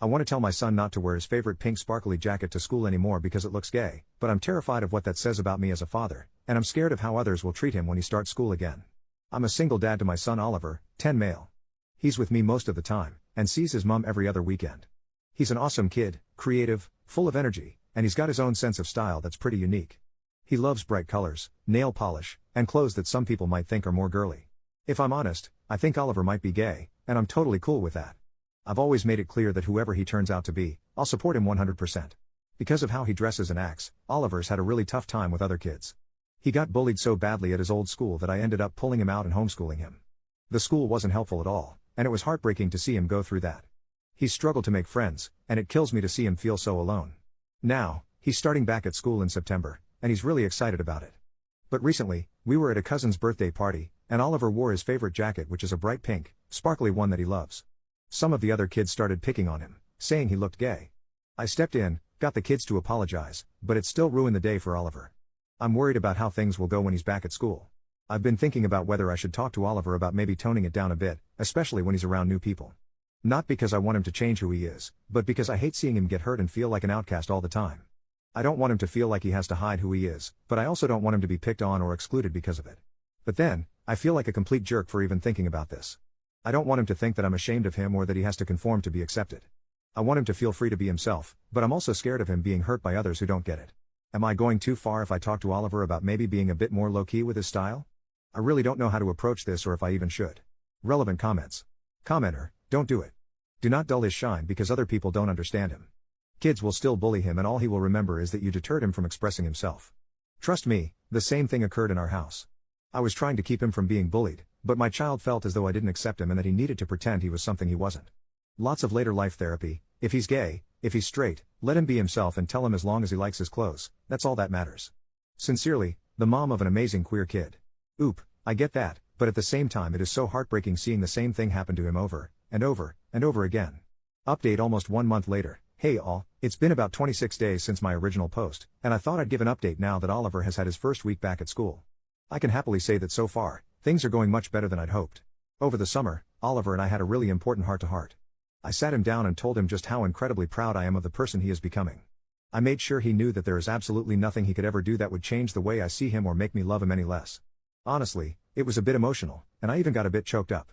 I want to tell my son not to wear his favorite pink sparkly jacket to school anymore because it looks gay, but I'm terrified of what that says about me as a father, and I'm scared of how others will treat him when he starts school again. I'm a single dad to my son Oliver, 10 male. He's with me most of the time, and sees his mom every other weekend. He's an awesome kid, creative, full of energy, and he's got his own sense of style that's pretty unique. He loves bright colors, nail polish, and clothes that some people might think are more girly. If I'm honest, I think Oliver might be gay, and I'm totally cool with that. I've always made it clear that whoever he turns out to be, I'll support him 100%. Because of how he dresses and acts, Oliver's had a really tough time with other kids. He got bullied so badly at his old school that I ended up pulling him out and homeschooling him. The school wasn't helpful at all, and it was heartbreaking to see him go through that. He's struggled to make friends, and it kills me to see him feel so alone. Now, he's starting back at school in September, and he's really excited about it. But recently, we were at a cousin's birthday party, and Oliver wore his favorite jacket, which is a bright pink, sparkly one that he loves. Some of the other kids started picking on him, saying he looked gay. I stepped in, got the kids to apologize, but it still ruined the day for Oliver. I'm worried about how things will go when he's back at school. I've been thinking about whether I should talk to Oliver about maybe toning it down a bit, especially when he's around new people. Not because I want him to change who he is, but because I hate seeing him get hurt and feel like an outcast all the time. I don't want him to feel like he has to hide who he is, but I also don't want him to be picked on or excluded because of it. But then, I feel like a complete jerk for even thinking about this. I don't want him to think that I'm ashamed of him or that he has to conform to be accepted. I want him to feel free to be himself, but I'm also scared of him being hurt by others who don't get it. Am I going too far if I talk to Oliver about maybe being a bit more low-key with his style? I really don't know how to approach this or if I even should. Relevant comments. Commenter, don't do it. Do not dull his shine because other people don't understand him. Kids will still bully him and all he will remember is that you deterred him from expressing himself. Trust me, the same thing occurred in our house. I was trying to keep him from being bullied, but my child felt as though I didn't accept him and that he needed to pretend he was something he wasn't. Lots of later life therapy. If he's gay, if he's straight, let him be himself and tell him as long as he likes his clothes, that's all that matters. Sincerely, the mom of an amazing queer kid. Oop, I get that, but at the same time it is so heartbreaking seeing the same thing happen to him over, and over, and over again. Update almost 1 month later. Hey all, it's been about 26 days since my original post, and I thought I'd give an update now that Oliver has had his first week back at school. I can happily say that so far, things are going much better than I'd hoped. Over the summer, Oliver and I had a really important heart-to-heart. I sat him down and told him just how incredibly proud I am of the person he is becoming. I made sure he knew that there is absolutely nothing he could ever do that would change the way I see him or make me love him any less. Honestly, it was a bit emotional, and I even got a bit choked up.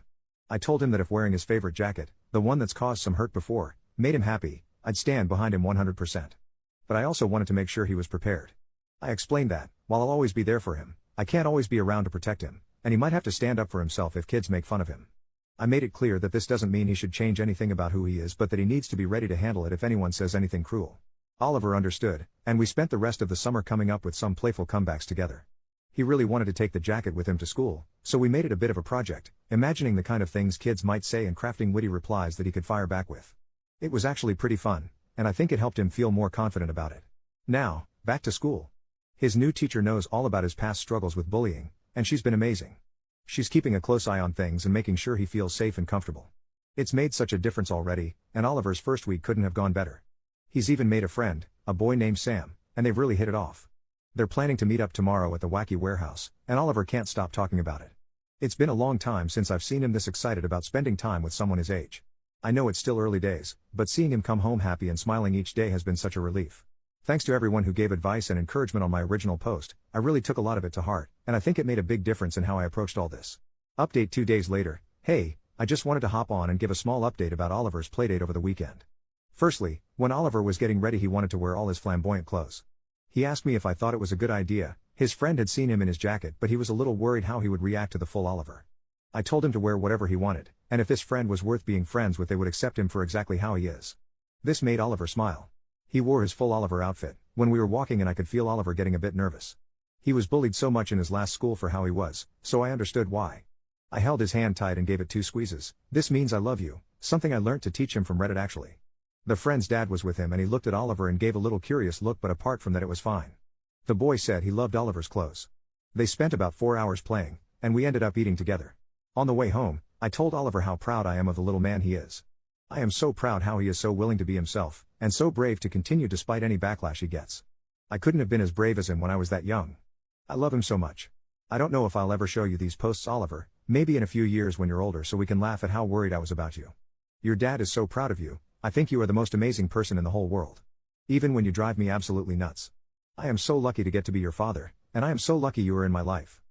I told him that if wearing his favorite jacket, the one that's caused some hurt before, made him happy, I'd stand behind him 100%. But I also wanted to make sure he was prepared. I explained that, while I'll always be there for him, I can't always be around to protect him, and he might have to stand up for himself if kids make fun of him. I made it clear that this doesn't mean he should change anything about who he is but that he needs to be ready to handle it if anyone says anything cruel. Oliver understood, and we spent the rest of the summer coming up with some playful comebacks together. He really wanted to take the jacket with him to school, so we made it a bit of a project, imagining the kind of things kids might say and crafting witty replies that he could fire back with. It was actually pretty fun, and I think it helped him feel more confident about it. Now, back to school. His new teacher knows all about his past struggles with bullying, and she's been amazing. She's keeping a close eye on things and making sure he feels safe and comfortable. It's made such a difference already, and Oliver's first week couldn't have gone better. He's even made a friend, a boy named Sam, and they've really hit it off. They're planning to meet up tomorrow at the Wacky Warehouse, and Oliver can't stop talking about it. It's been a long time since I've seen him this excited about spending time with someone his age. I know it's still early days, but seeing him come home happy and smiling each day has been such a relief. Thanks to everyone who gave advice and encouragement on my original post, I really took a lot of it to heart, and I think it made a big difference in how I approached all this. Update 2 days later. Hey, I just wanted to hop on and give a small update about Oliver's playdate over the weekend. Firstly, when Oliver was getting ready he wanted to wear all his flamboyant clothes. He asked me if I thought it was a good idea. His friend had seen him in his jacket but he was a little worried how he would react to the full Oliver. I told him to wear whatever he wanted, and if this friend was worth being friends with they would accept him for exactly how he is. This made Oliver smile. He wore his full Oliver outfit when we were walking and I could feel Oliver getting a bit nervous. He was bullied so much in his last school for how he was, so I understood why. I held his hand tight and gave it 2 squeezes. This means I love you, something I learnt to teach him from Reddit actually. The friend's dad was with him and he looked at Oliver and gave a little curious look, but apart from that it was fine. The boy said he loved Oliver's clothes. They spent about 4 hours playing, and we ended up eating together. On the way home, I told Oliver how proud I am of the little man he is. I am so proud how he is so willing to be himself, and so brave to continue despite any backlash he gets. I couldn't have been as brave as him when I was that young. I love him so much. I don't know if I'll ever show you these posts, Oliver, maybe in a few years when you're older so we can laugh at how worried I was about you. Your dad is so proud of you, I think you are the most amazing person in the whole world. Even when you drive me absolutely nuts. I am so lucky to get to be your father, and I am so lucky you are in my life.